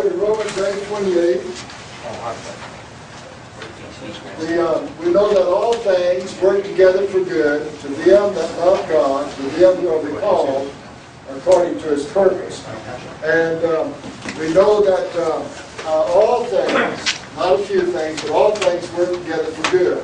start in Romans 8:28. We know that all things work together for good to them that love God, to them who are the called according to His purpose. And we know that all things, not a few things, but all things work together for good.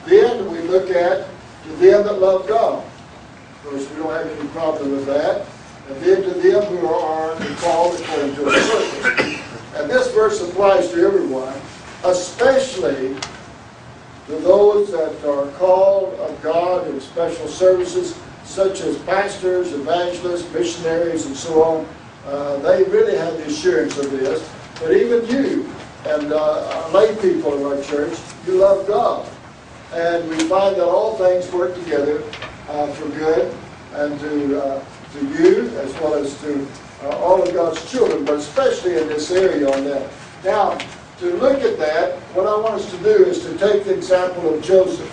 Then we look at to them that love God. Of course, we don't have any problem with that. And then to them who are called according to His purpose. And this verse applies to everyone, especially to those that are called of God in special services, such as pastors, evangelists, missionaries, and so on. They really have the assurance of this. But even you and lay people in our church, you love God. And we find that all things work together for good, and to you as well as to all of God's children, but especially in this area on that. Now, to look at that, what I want us to do is to take the example of Joseph.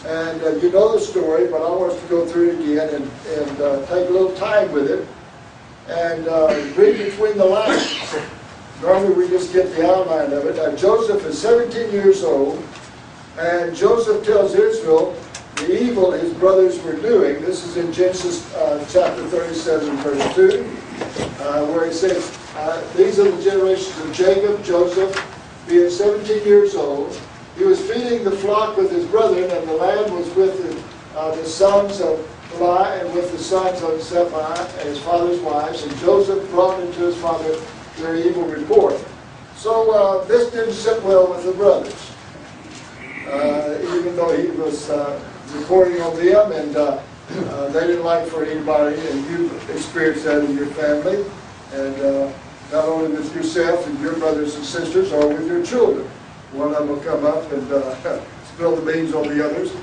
And you know the story, but I want us to go through it again and take a little time with it and read between the lines. Normally we just get the outline of it. Joseph is 17 years old, and Joseph tells Israel the evil his brothers were doing. This is in Genesis chapter 37, verse 2, where he says, these are the generations of Jacob, Joseph, being 17 years old. He was feeding the flock with his brethren, and the lad was with the sons of Bela and with the sons of Zephi, his father's wives, and Joseph brought into his father their evil report. So this didn't sit well with the brothers, even though he was reporting on them, and they didn't like for anybody, and you've experienced that in your family, and not only with yourself and your brothers and sisters, or with your children. One of them will come up and spill the beans on the others,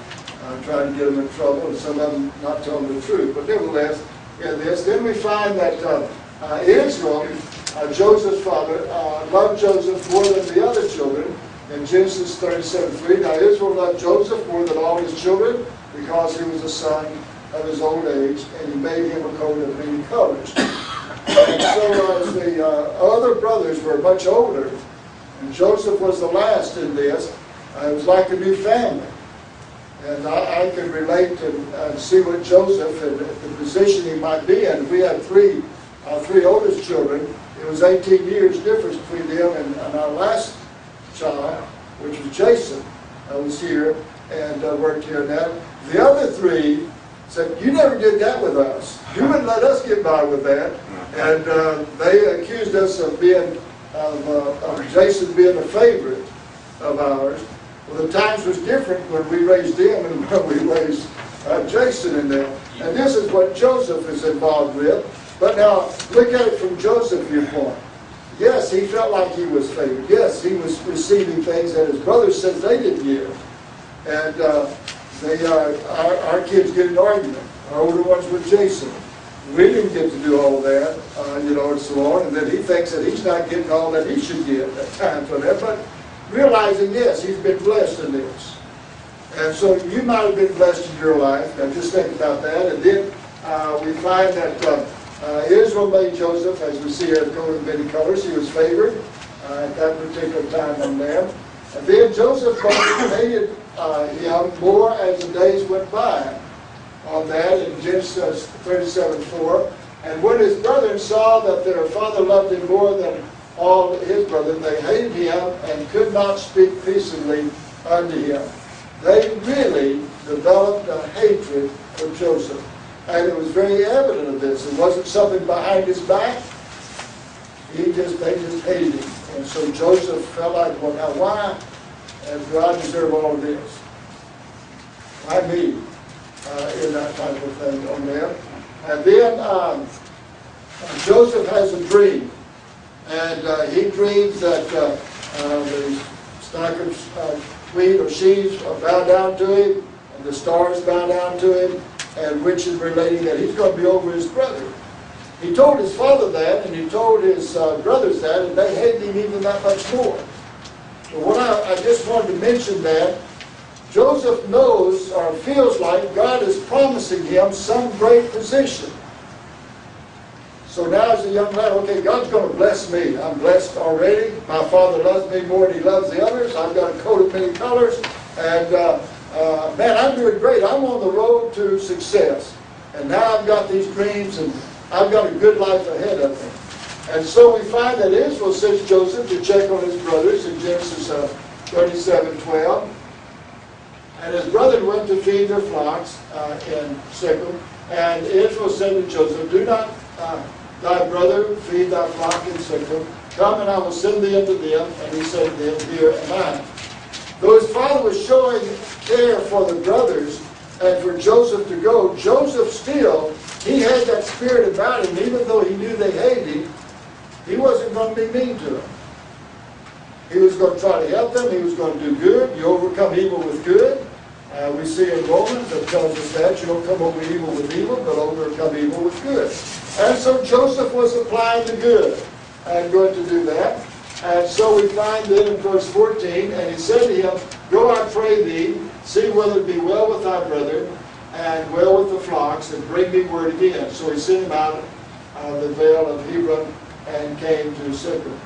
trying to get them in trouble, and some of them not telling the truth. But nevertheless, in this, then we find that Israel, Joseph's father, loved Joseph more than the other children. In Genesis 37:3, now Israel loved Joseph more than all his children because he was a son of his old age, and he made him a coat of many colors. And so as the other brothers were much older, and Joseph was the last in this, it was like a new family. And I can relate and see what Joseph and the position he might be in. If we had three oldest children, it was 18 years difference between them and our last child, which was Jason, was here and worked here now. The other three said, "You never did that with us. You wouldn't let us get by with that." And they accused us of Jason being a favorite of ours. Well, the times was different when we raised them and when we raised Jason in them. And this is what Joseph is involved with. But now, look at it from Joseph's viewpoint. Yes, he felt like he was favored. Yes, he was receiving things that his brothers said they didn't give. And our kids get an argument. Our older ones with Jason. We didn't get to do all that, and so on. And then he thinks that he's not getting all that he should get at times for that. But realizing, yes, he's been blessed in this. And so you might have been blessed in your life. Now just think about that. And then we find that Israel made Joseph, as we see here, a coat of many colors. He was favored at that particular time on them. And then Joseph hated him more as the days went by on that in Genesis 37:4. And when his brethren saw that their father loved him more than all his brethren, they hated him and could not speak peaceably unto him. They really developed a hatred for Joseph. And it was very evident of this. It wasn't something behind his back. They just hated him. And so Joseph felt like, well, now why do I deserve all of this? Why me? In that type of thing on there. And then Joseph has a dream. And he dreams that the stock of wheat or sheaves bow down to him, and the stars bow down to him, and which is relating that he's going to be over his brother. He told his father that, and he told his brothers that, and they hated him even that much more. But what I just wanted to mention that Joseph knows or feels like God is promising him some great position. So now as a young lad, okay, God's going to bless me. I'm blessed already. My Father loves me more than He loves the others. I've got a coat of many colors. And man, I'm doing great. I'm on the road to success. And now I've got these dreams and I've got a good life ahead of me. And so we find that Israel sends Joseph to check on his brothers in Genesis 37:12. And his brother went to feed their flocks in Shechem. And Israel said to Joseph, do not thy brother feed thy flock in Shechem. Come and I will send thee unto them. And he said to them, here am I. Though his father was showing care for the brothers and for Joseph to go, Joseph still, he had that spirit about him, even though he knew they hated him, he wasn't going to be mean to them. He was going to try to help them. He was going to do good. You overcome evil with good. We see in Romans that tells us that you don't come over evil with evil, but overcome evil with good. And so Joseph was applying the good and going to do that. And so we find then in verse 14, and he said to him, go, I pray thee, see whether it be well with thy brother, and well with the flocks, and bring me word again. So he sent him out of the vale of Hebron, and came to Shechem.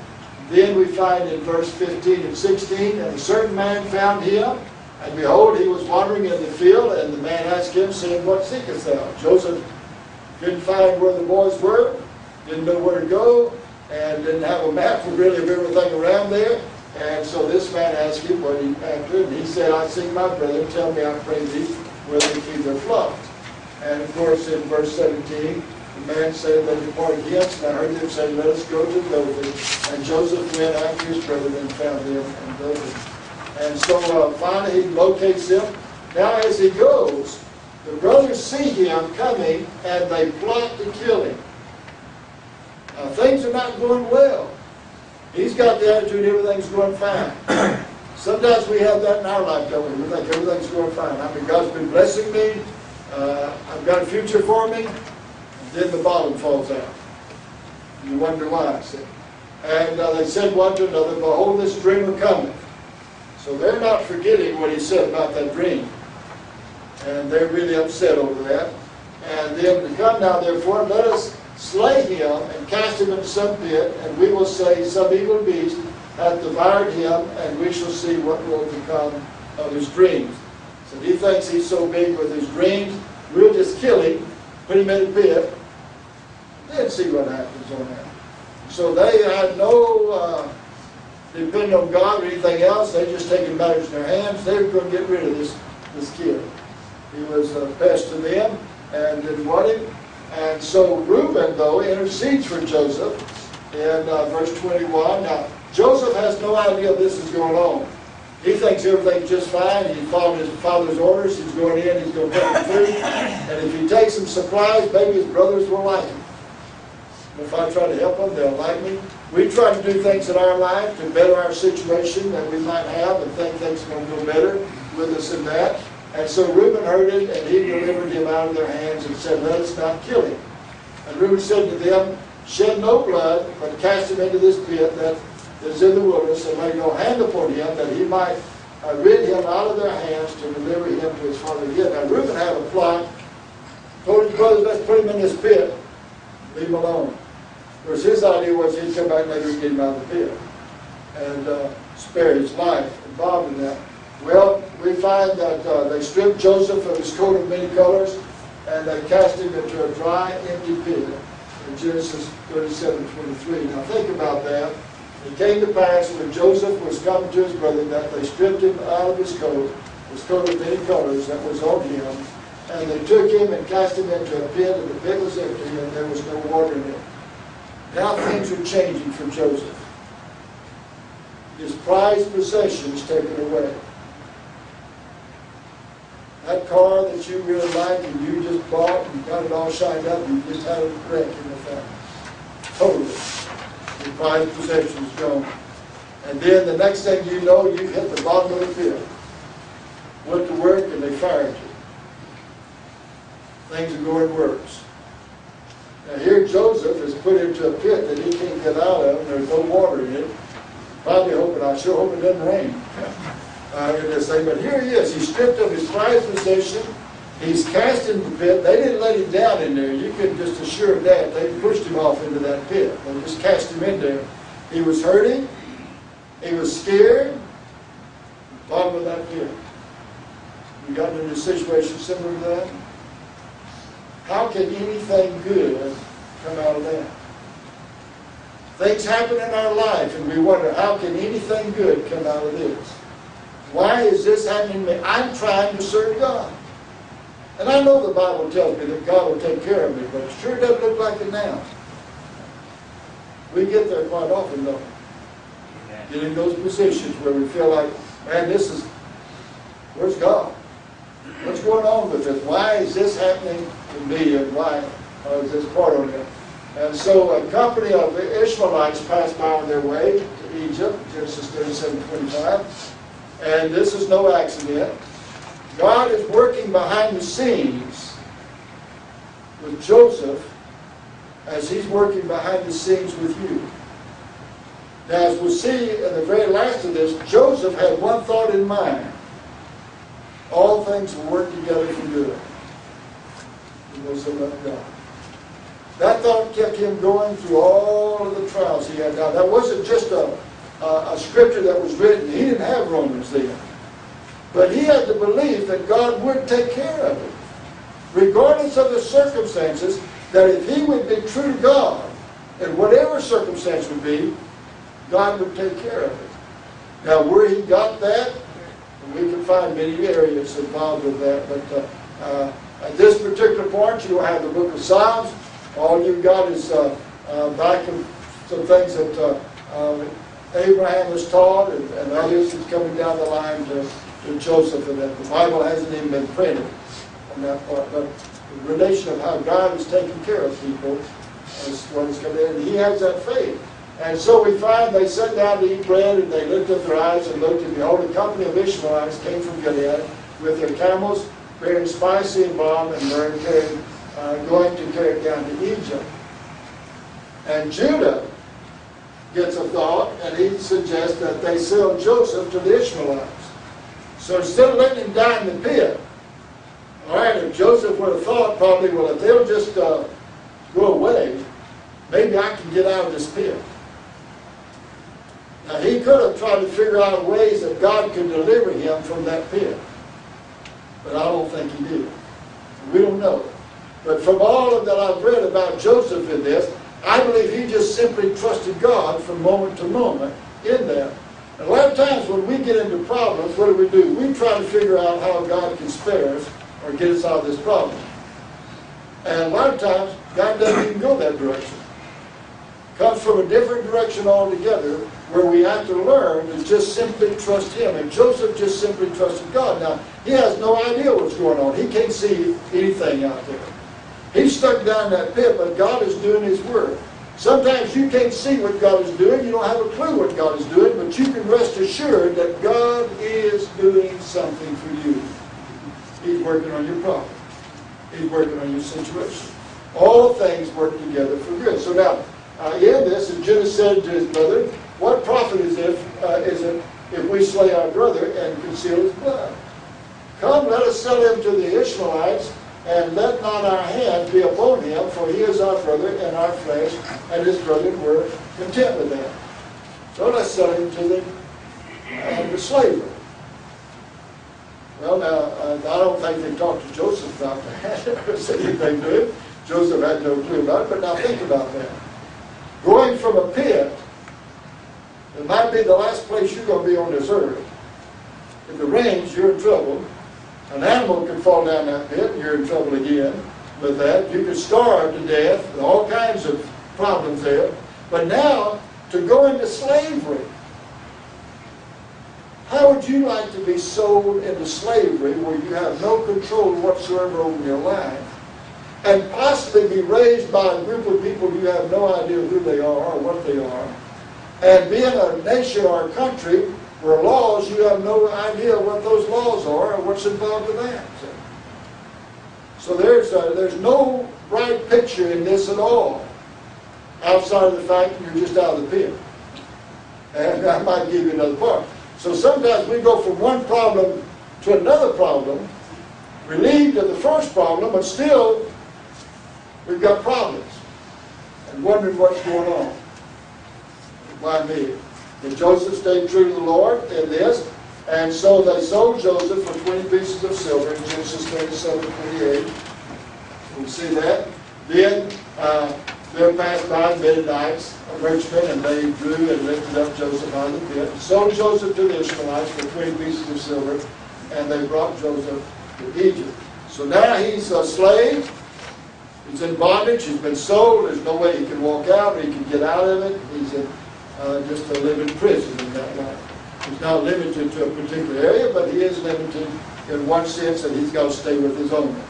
Then we find in verse 15 and 16, and a certain man found him, and behold, he was wandering in the field, and the man asked him, saying, what seekest thou? Joseph didn't find where the boys were, didn't know where to go, and didn't have a map really of everything around there. And so this man asked him what he after, and he said, I seek my brother, tell me, I pray thee, where they feed their flocks. And of course in verse 17, the man said, they departed hence, and I heard them say, let us go to Dothan. And Joseph went after his brother and found them in Dothan. And so finally he locates them. Now as he goes, the brothers see him coming, and they plot to kill him. Now things are not going well. He's got the attitude everything's going fine. Sometimes we have that in our life, don't we? We think everything's going fine. I mean, God's been blessing me. I've got a future for me. Then the bottom falls out. You wonder why. See? And they said one to another, behold, this dreamer cometh. So they're not forgetting what he said about that dream. And they're really upset over that. And then to come now, therefore, let us slay him and cast him into some pit, and we will say, some evil beast hath devoured him, and we shall see what will become of his dreams. So he thinks he's so big with his dreams, we'll just kill him, put him in a pit, then see what happens on that. So they had no depending on God or anything else. They just taking matters in their hands. They were going to get rid of this kid. He was a pest to them and didn't want him. And so Reuben, though, intercedes for Joseph in verse 21. Now, Joseph has no idea this is going on. He thinks everything's just fine. He followed his father's orders. He's going in. He's going to take the food. And if he takes some supplies, maybe his brothers will like him. If I try to help them, they'll like me. We try to do things in our life to better our situation that we might have and think things are going to go better with us in that. And so Reuben heard it, and he delivered him out of their hands and said, let us not kill him. And Reuben said to them, shed no blood, but cast him into this pit that is in the wilderness, and lay no hand upon him, that he might rid him out of their hands to deliver him to his father again. Now Reuben had a plot, told his brothers, let's put him in this pit, leave him alone. Whereas his idea was he'd come back later and get him out of the pit and spare his life involved in that. Well, we find that they stripped Joseph of his coat of many colors, and they cast him into a dry, empty pit in Genesis 37:23. Now think about that. It came to pass when Joseph was coming to his brother that they stripped him out of his coat of many colors that was on him, and they took him and cast him into a pit, and the pit was empty, and there was no water in it. Now things are changing for Joseph. His prized possessions taken away. That car that you really like and you just bought and got it all shined up, you just had a wreck in the family. Totally. Your prized possessions gone. And then the next thing you know, you hit the bottom of the pit. Went to work and they fired you. Things are going worse. Now here Joseph is put into a pit that he can't get out of, and there's no water in it. Probably hoping, I sure hope it doesn't rain in this thing. But here he is. He's stripped of his prized possession. He's cast into the pit. They didn't let him down in there. You can just assure that. They pushed him off into that pit. They just cast him in there. He was hurting. He was scared. Bottom of that pit. You got into a situation similar to that? How can anything good come out of that? Things happen in our life and we wonder, how can anything good come out of this? Why is this happening to me? I'm trying to serve God. And I know the Bible tells me that God will take care of me, but it sure doesn't look like it now. We get there quite often, though. Get in those positions where we feel like, man, where's God? What's going on with this? Why is this happening to me, and why is this part of it? And so a company of Ishmaelites passed by on their way to Egypt, Genesis 37:25. And this is no accident. God is working behind the scenes with Joseph as he's working behind the scenes with you. Now, as we'll see in the very last of this, Joseph had one thought in mind. All things will work together for good. He was a love God. That thought kept him going through all of the trials he had. Now, that wasn't just a scripture that was written. He didn't have Romans then. But he had the belief that God would take care of it. Regardless of the circumstances, that if he would be true to God, and whatever circumstance would be, God would take care of it. Now, where he got that, we can find many areas involved with that. But at this particular point, you don't have the book of Psalms. All you've got is back of some things that Abraham was taught, and others is coming down the line to Joseph, and that the Bible hasn't even been printed on that part. But the relation of how God is taking care of people is what is coming in. And he has that faith. And so we find they sat down to eat bread, and they lifted up their eyes and looked, and behold, a company of Ishmaelites came from Gilead with their camels bearing spicy and balm and myrrh, going to carry it down to Egypt. And Judah gets a thought, and he suggests that they sell Joseph to the Ishmaelites. So instead of letting him die in the pit, all right, if Joseph would have thought probably, well, if they'll just go away, maybe I can get out of this pit. Now, he could have tried to figure out ways that God could deliver him from that pit. But I don't think he did. We don't know. But from all of that I've read about Joseph in this, I believe he just simply trusted God from moment to moment in that. And a lot of times when we get into problems, what do? We try to figure out how God can spare us or get us out of this problem. And a lot of times, God doesn't even go that direction. Comes from a different direction altogether, where we have to learn to just simply trust him. And Joseph just simply trusted God. Now, he has no idea what's going on. He can't see anything out there. He's stuck down that pit, but God is doing his work. Sometimes you can't see what God is doing. You don't have a clue what God is doing, but you can rest assured that God is doing something for you. He's working on your problem. He's working on your situation. All things work together for good. So now, in this, and Judah said to his brother, what profit is it if we slay our brother and conceal his blood? Come, let us sell him to the Ishmaelites, and let not our hand be upon him, for he is our brother and our flesh. And his brethren were content with that. So let's sell him to the slavery. Well, now, I don't think they talked to Joseph about that or said anything to him. Joseph had no clue about it, but now think about that. Going from a pit, it might be the last place you're going to be on this earth. If it rains, you're in trouble. An animal could fall down that pit, and you're in trouble again with that. You could starve to death, all kinds of problems there. But now, to go into slavery, how would you like to be sold into slavery where you have no control whatsoever over your life, and possibly be raised by a group of people you have no idea who they are or what they are, and be in a nation or a country where laws, you have no idea what those laws are or what's involved in that. So there's no bright picture in this at all, outside of the fact that you're just out of the pit. And I might give you another part. So sometimes we go from one problem to another problem, relieved of the first problem, but still we've got problems and wondering what's going on. Why me? And Joseph stayed true to the Lord in this, and so they sold Joseph for 20 pieces of silver in Genesis 27:28. We see that. Then there passed by Midianites, Richmond, and they drew and lifted up Joseph out of the pit, sold Joseph to the Ishmaelites for 20 pieces of silver, and they brought Joseph to Egypt. So now he's a slave. He's in bondage. He's been sold. There's no way he can walk out or he can get out of it. He's in, just to live in prison in that life. He's not limited to a particular area, but he is limited in one sense that he's got to stay with his owner,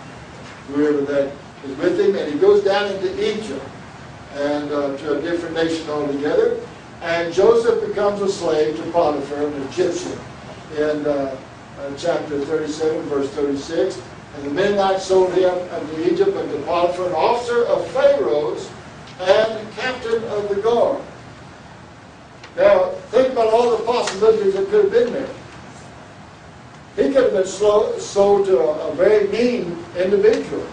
whoever that is with him. And he goes down into Egypt and to a different nation altogether. And Joseph becomes a slave to Potiphar, an Egyptian, in chapter 37, verse 36. And the Midianites sold him unto Egypt and to Potiphar, an officer of Pharaoh's and captain of the guard. Now, think about all the possibilities that could have been there. He could have been sold to a very mean individual.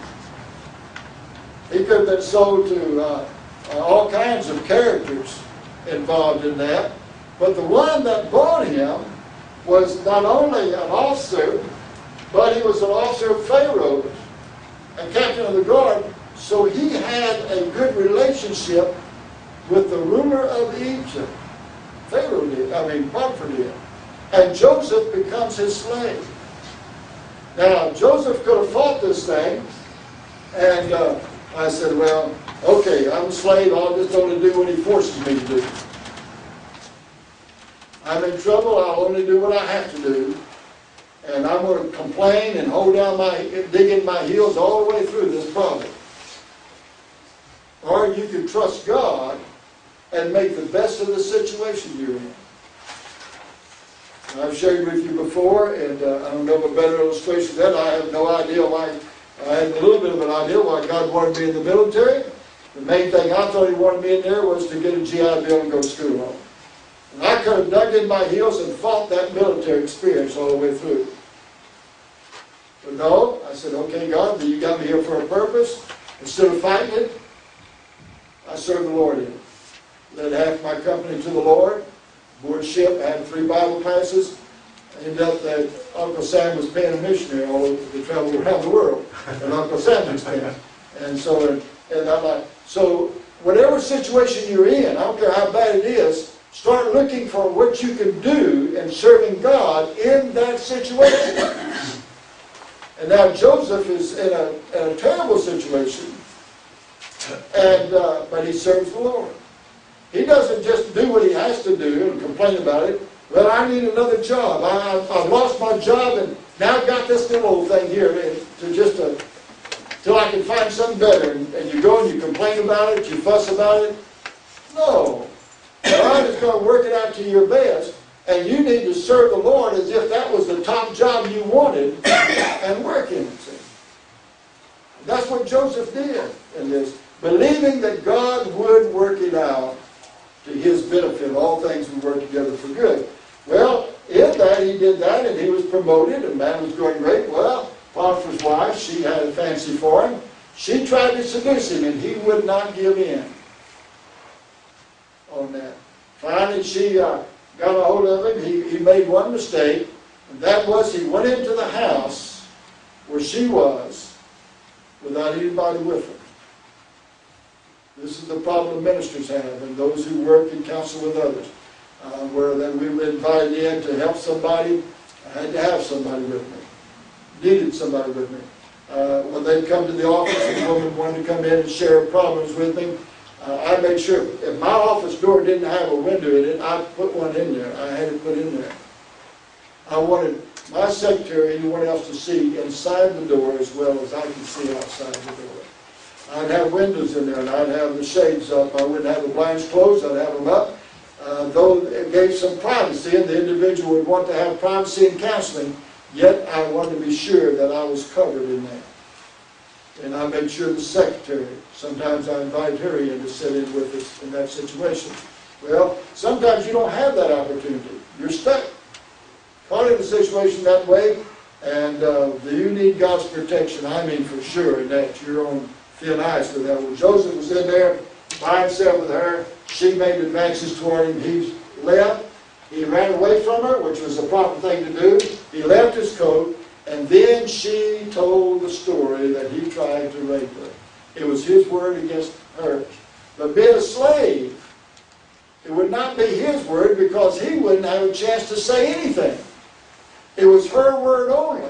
He could have been sold to all kinds of characters involved in that. But the one that bought him was not only an officer, but he was an officer of Pharaoh and captain of the guard. So he had a good relationship with the ruler of Egypt. Pharaoh did, Potiphar did. And Joseph becomes his slave. Now, Joseph could have fought this thing, and I said, well, okay, I'm a slave, I'll just only do what he forces me to do. I'm in trouble, I'll only do what I have to do. And I'm going to complain and dig in my heels all the way through this problem. Or you can trust God and make the best of the situation you're in. And I've shared with you before, and I don't know of a better illustration than that. I have no idea why. I had a little bit of an idea why God wanted me in the military. The main thing I thought He wanted me in there was to get a GI Bill and go to school on. And I could have dug in my heels and fought that military experience all the way through. But no, I said, okay, God, you got me here for a purpose. Instead of fighting it, I served the Lord in it. Led half my company to the Lord. Board ship, I had 3 Bible classes. I ended up that Uncle Sam was paying a missionary all over, to travel around the world at Uncle Sam's expense. And so, so whatever situation you're in, I don't care how bad it is, start looking for what you can do in serving God in that situation. And now Joseph is in a terrible situation, and but he serves the Lord. He doesn't just do what he has to do and complain about it. Well, I need another job. I've lost my job, and now I've got this little old thing here till I can find something better. And you go and you complain about it, you fuss about it. No. God is going to work it out to your best, and you need to serve the Lord as if that was the top job you wanted and work in it. That's what Joseph did in this, believing that God would work it out to his benefit. All things would work together for good. Well, in that, he did that, and he was promoted, and man was going great. Well, Potiphar's wife, she had a fancy for him. She tried to seduce him, and he would not give in on that. Finally, she got a hold of him. He made one mistake, and that was he went into the house where she was without anybody with her. This is the problem ministers have, and those who work and counsel with others. Where then we were invited in to help somebody, I had to have somebody with me. Needed somebody with me. When they'd come to the office and a woman wanted to come in and share problems with me, I made sure if my office door didn't have a window in it, I put one in there. I had it put in there. I wanted my secretary, anyone else to see inside the door as well as I could see outside the door. I'd have windows in there, and I'd have the shades up. I wouldn't have the blinds closed. I'd have them up. Though it gave some privacy, and the individual would want to have privacy in counseling, yet I wanted to be sure that I was covered in that. And I made sure the secretary, sometimes I invited her in to sit in with us in that situation. Well, sometimes you don't have that opportunity. You're stuck. Caught in a situation that way, And do you need God's protection? I mean, for sure, and that you're on thin ice with that. When Joseph was in there by himself with her, she made advances toward him. He left. He ran away from her, which was the proper thing to do. He left his coat, and then she told the story that he tried to rape her. It was his word against hers. But being a slave, it would not be his word because he wouldn't have a chance to say anything. It was her word only.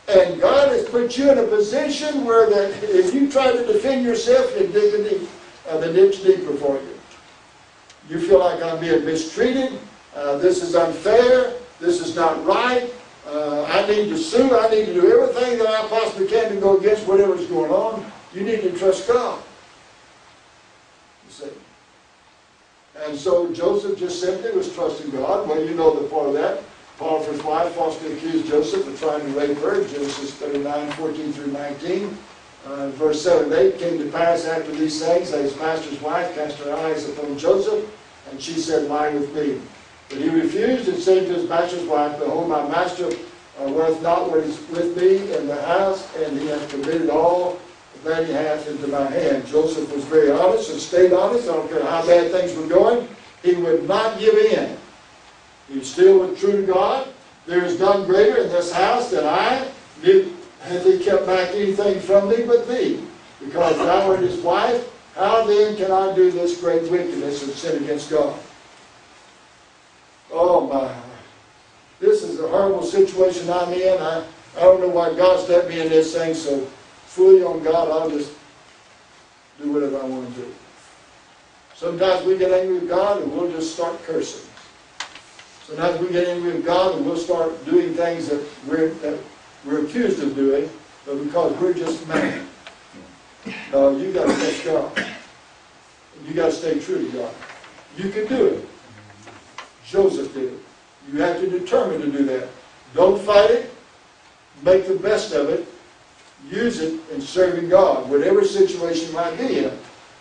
And God has put you in a position where that if you try to defend yourself, you dig the ditch deeper for you. You feel like I'm being mistreated. This is unfair. This is not right. I need to sue. I need to do everything that I possibly can to go against whatever's going on. You need to trust God. You see. And so Joseph just simply was trusting God. Well, you know the part of that. Potiphar's wife falsely accused Joseph of trying to rape her. Genesis 39, 14 through 19. Verse 7 and 8, came to pass after these things that his master's wife cast her eyes upon Joseph, and she said, lie with me. But he refused and said to his master's wife, behold, my master worth not what is with me in the house, and he hath committed all that he hath into my hand. Joseph was very honest and stayed honest. I don't care how bad things were going. He would not give in. He still was true to God. There is none greater in this house than I. Hath he kept back anything from me but thee? Because thou art his wife, how then can I do this great wickedness and sin against God? Oh my. This is a horrible situation I'm in. I don't know why God's let me in this thing, so fully on God, I'll just do whatever I want to do. Sometimes we get angry with God and we'll just start cursing. Sometimes we get angry with God and we'll start doing things that we're accused of doing, but because we're just mad. No, you got to trust God. You got to stay true to God. You can do it. Joseph did it. You have to determine to do that. Don't fight it. Make the best of it. Use it in serving God, whatever situation you might be in.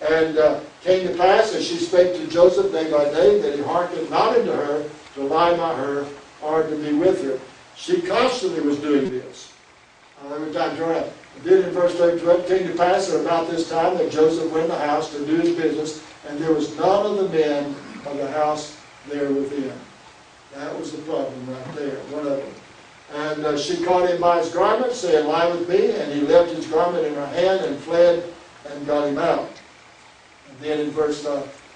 And came to pass, as she spake to Joseph day by day, that he hearkened not unto her, to lie by her, or to be with her. She constantly was doing this. Every time turn around. Then in verse 32, it came to pass at about this time that Joseph went in the house to do his business, and there was none of the men of the house there within. That was the problem right there, one of them. And she caught him by his garment, saying, lie with me. And he left his garment in her hand and fled and got him out. And then in verse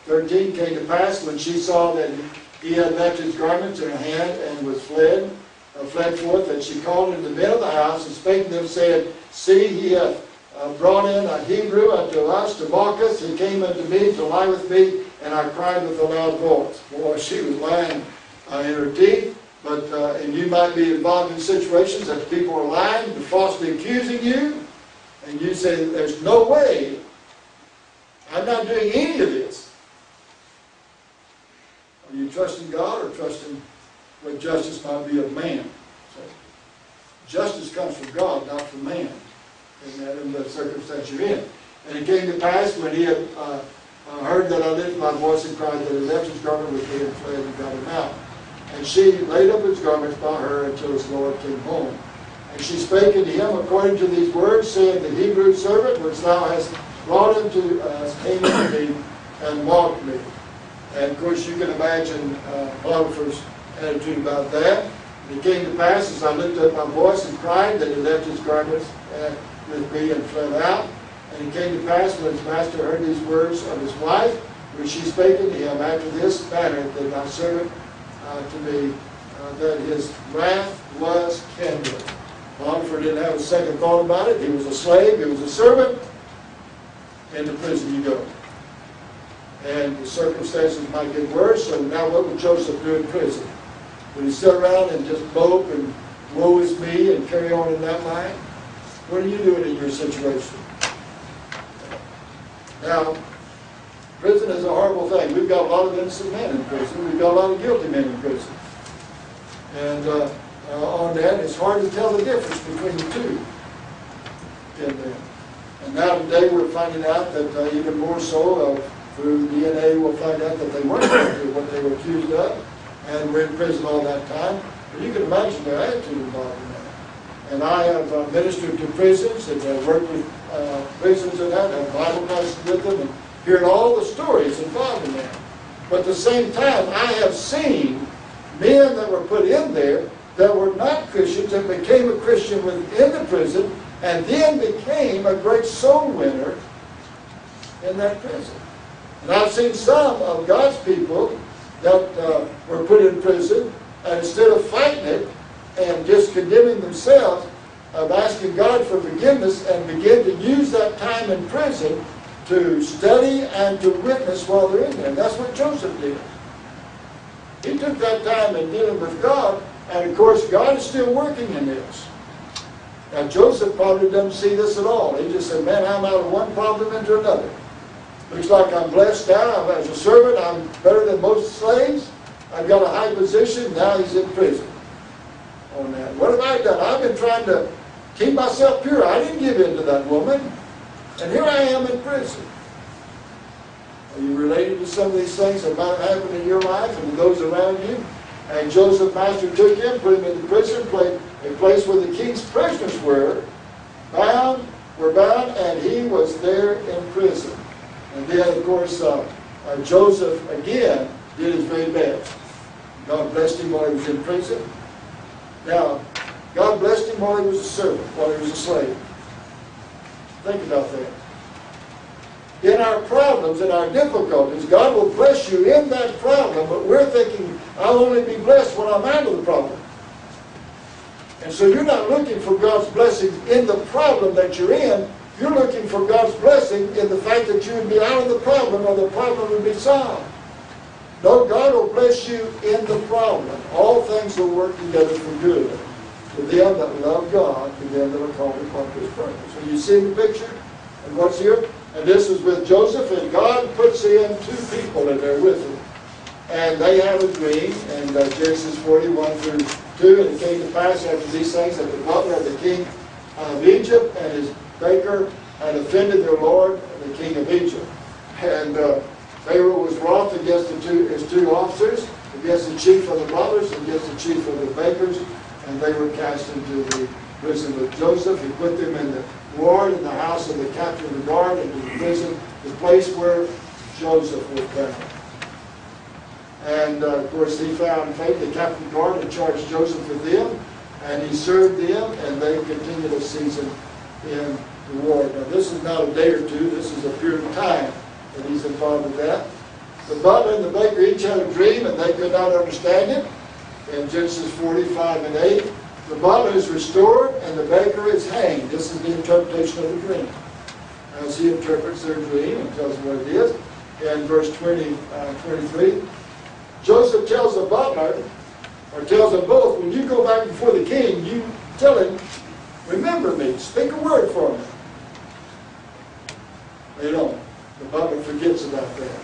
13, came to pass when she saw that he had left his garments in her hand and was fled forth, and she called unto the men of the house and spake to them, saying, see, he hath brought in a Hebrew unto us to mock us. He came unto me to lie with me, and I cried with a loud voice. Boy, she was lying in her teeth. But and you might be involved in situations that people are lying, falsely accusing you, and you say, there's no way. I'm not doing any of this. Are you trusting God or trusting what justice might be of man? So, justice comes from God, not from man, in the circumstance you're in. And it came to pass when he had heard that I lifted my voice and cried that he left his garment with me and fled and got him out. And she laid up his garments by her until his Lord came home. And she spake unto him according to these words, saying, the Hebrew servant which thou hast brought unto us came unto me and mocked me. And of course you can imagine Potiphar's attitude about that. And it came to pass as I lifted up my voice and cried that he left his garments with me and fled out. And it came to pass when his master heard these words of his wife, which she spake unto him after this manner, that thy servant to me, that his wrath was kindled. Potiphar didn't have a second thought about it. He was a slave, he was a servant. Into prison you go. And the circumstances might get worse, so now what would Joseph do in prison? Would he sit around and just mope and woe is me and carry on in that line? What are you doing in your situation? Now, prison is a horrible thing. We've got a lot of innocent men in prison. We've got a lot of guilty men in prison. And on that, it's hard to tell the difference between the two in there. And now today we're finding out that even more so, through DNA, we'll find out that they weren't guilty of what they were accused of, and were in prison all that time. But you can imagine their attitude involved in that. And I have ministered to prisons and worked with prisons and that, and Bible classes with them, and hearing all the stories involved in that. But at the same time, I have seen men that were put in there that were not Christians and became a Christian within the prison, and then became a great soul winner in that prison. And I've seen some of God's people that were put in prison, and instead of fighting it and just condemning themselves, of asking God for forgiveness, and begin to use that time in prison to study and to witness while they're in there. And that's what Joseph did. He took that time in dealing with God, and of course God is still working in this. Now Joseph probably doesn't see this at all. He just said, man, I'm out of one problem into another. Looks like I'm blessed now. As a servant, I'm better than most slaves. I've got a high position. Now he's in prison on that. What have I done? I've been trying to keep myself pure. I didn't give in to that woman. And here I am in prison. Are you related to some of these things that might have happened in your life and to those around you? And Joseph's master took him, put him in the prison, a place where the king's prisoners were bound, and he was there in prison. And then, of course, Joseph, again, did his very best. God blessed him while he was in prison. Now, God blessed him while he was a servant, while he was a slave. Think about that. In our problems, in our difficulties, God will bless you in that problem, but we're thinking, I'll only be blessed when I'm out of the problem. And so you're not looking for God's blessing in the problem that you're in. You're looking for God's blessing in the fact that you would be out of the problem, or the problem would be solved. No, God will bless you in the problem. All things will work together for good to them that love God, to them that are called according to His purpose. So you see the picture? And what's here? And this is with Joseph, and God puts in two people in there with him. And they have a dream, and Genesis 41 through 2, and it came to pass after these things that the butler of the king of Egypt and his baker had offended their lord, the king of Egypt. And Pharaoh was wroth against his two officers, against the chief of the butlers, against the chief of the bakers, and they were cast into the prison with Joseph. He put them in the ward in the house of the captain of the guard, into the prison, the place where Joseph was bound. And of course he found faith, the captain of the guard, and charged Joseph with them, and he served them, and they continued a season in the ward. Now this is not a day or two, this is a period of time that he's involved with that. The butler and the baker each had a dream, and they could not understand it. In Genesis 45 and 8, the butler is restored and the baker is hanged. This is the interpretation of the dream. As he interprets their dream and tells them what it is. In verse 23, Joseph tells the butler, or tells them both, when you go back before the king, you tell him, remember me, speak a word for me. They don't. The butler forgets about that.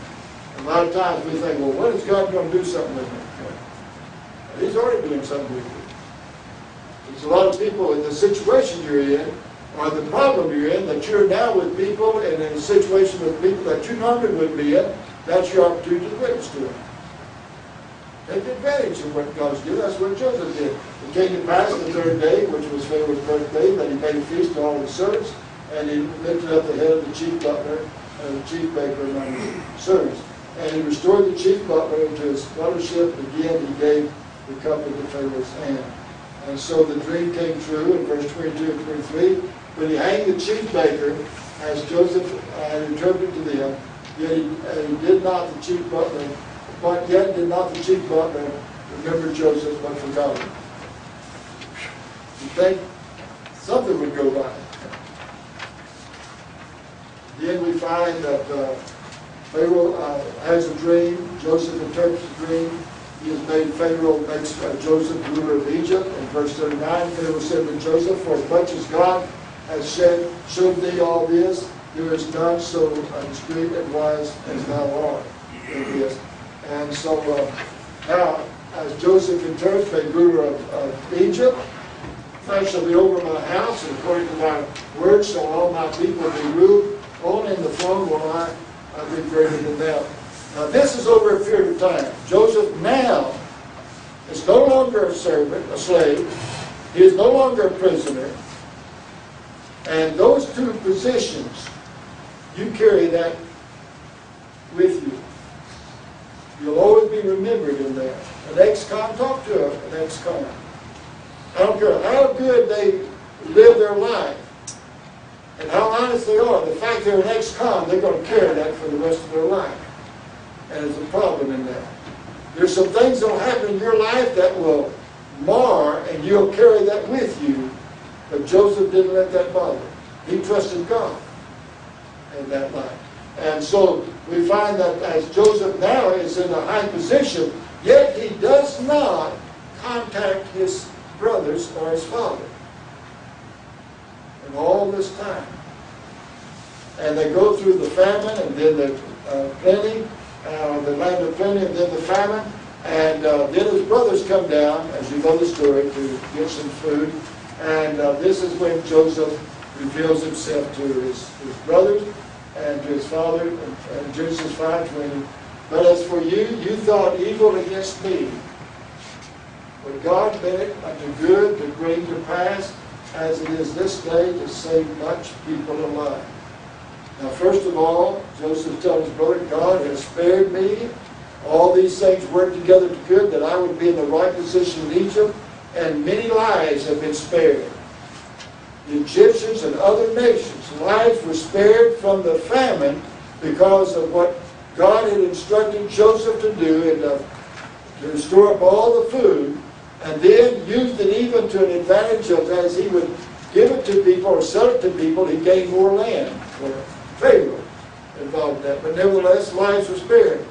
A lot of times we think, well, when is God going to do something with me? He's already doing something with you. There's a lot of people in the situation you're in, or the problem you're in, that you're now with people, and in a situation with people that you normally wouldn't be in. That's your opportunity to witness to them. Take advantage of what God's doing. That's what Joseph did. It came to pass the third day, which was Pharaoh's birthday, that he made a feast to all his servants, and he lifted up the head of the chief butler and the chief baker among the servants. And he restored the chief butler into his fellowship. Again, he gave the cup into Pharaoh's hand. And so the dream came true in verse 22 and 23. When he hanged the chief baker, as Joseph had interpreted to them, yet he did not the chief butler, but yet did not the chief butler remember Joseph, but forgot him. You think something would go by. Then we find that Pharaoh has a dream. Joseph interprets the dream. He has made Pharaoh, makes Joseph ruler of Egypt. In verse 39, Pharaoh said to Joseph, for as much as God has showed thee all this, there is none so discreet and wise as thou art in this. And so now, as Joseph interprets, made ruler of Egypt, thou shalt be over my house, and according to thy word shall all my people be ruled. Only in the throne will I be greater than them. Now this is over a period of time. Joseph now is no longer a servant, a slave. He is no longer a prisoner. And those two positions, you carry that with you. You'll always be remembered in that. An ex-con, talk to an ex-con. I don't care how good they live their life and how honest they are. The fact they're an ex-con, they're going to carry that for the rest of their life. And there's a problem in that. There's some things that will happen in your life that will mar, and you'll carry that with you. But Joseph didn't let that bother him. He trusted God in that life. And so we find that as Joseph now is in a high position, yet he does not contact his brothers or his father in all this time. And they go through the famine, and then the plenty, the land of plenty, and then the famine. And then his brothers come down, as you know the story, to get some food. And this is when Joseph reveals himself to his brothers and to his father, in Genesis 5:20. But as for you, you thought evil against me. But God meant it unto good to bring to pass, as it is this day, to save much people alive. Now, first of all, Joseph tells his brother, God has spared me. All these things work together to good, that I would be in the right position in Egypt, and many lives have been spared. The Egyptians and other nations' lives were spared from the famine because of what God had instructed Joseph to do, and to store up all the food, and then used it even to an advantage of, as he would give it to people or sell it to people, he gained more land for Pharaoh involved in that. But nevertheless, lives were spared.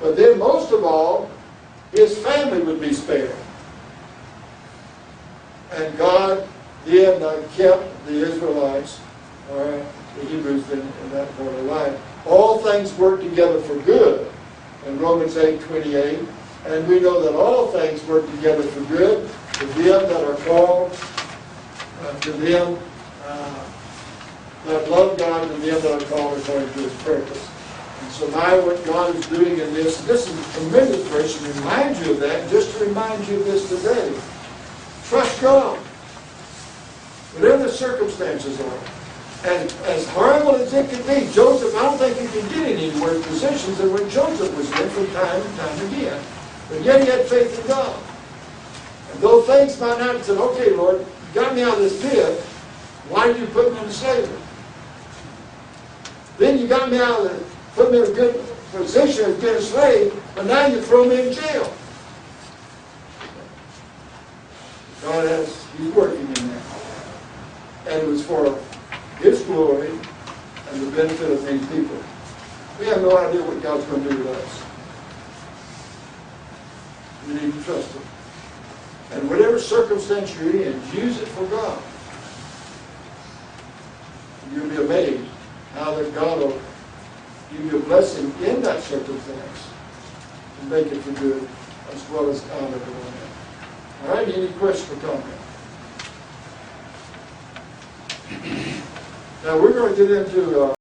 But then most of all, his family would be spared. And God then kept the Israelites, or the Hebrews then in that part of life. All things work together for good in Romans 8:28. And we know that all things work together for good to them that are called, to them that love God, to them that are called according to his purpose. And so now what God is doing in this is a tremendous verse to remind you of that, just to remind you of this today. Trust God. Whatever the circumstances are. And as horrible as it could be, Joseph, I don't think you can get any worse positions than what Joseph was in from time and time again. But yet he had faith in God. And though things might not have said, okay, Lord, you got me out of this pit, why did you put me into slavery? Then you got me out of the, put me in a good position as being a slave, but now you throw me in jail. God he's working in that. And it was for his glory and the benefit of many people. We have no idea what God's going to do with us. We need to trust him. And whatever circumstance you're in, use it for God. You'll be amazed how that God will give you a blessing in that circumstance and make it for good as well as honor to one another. All right, any questions or comments? Now we're going to get into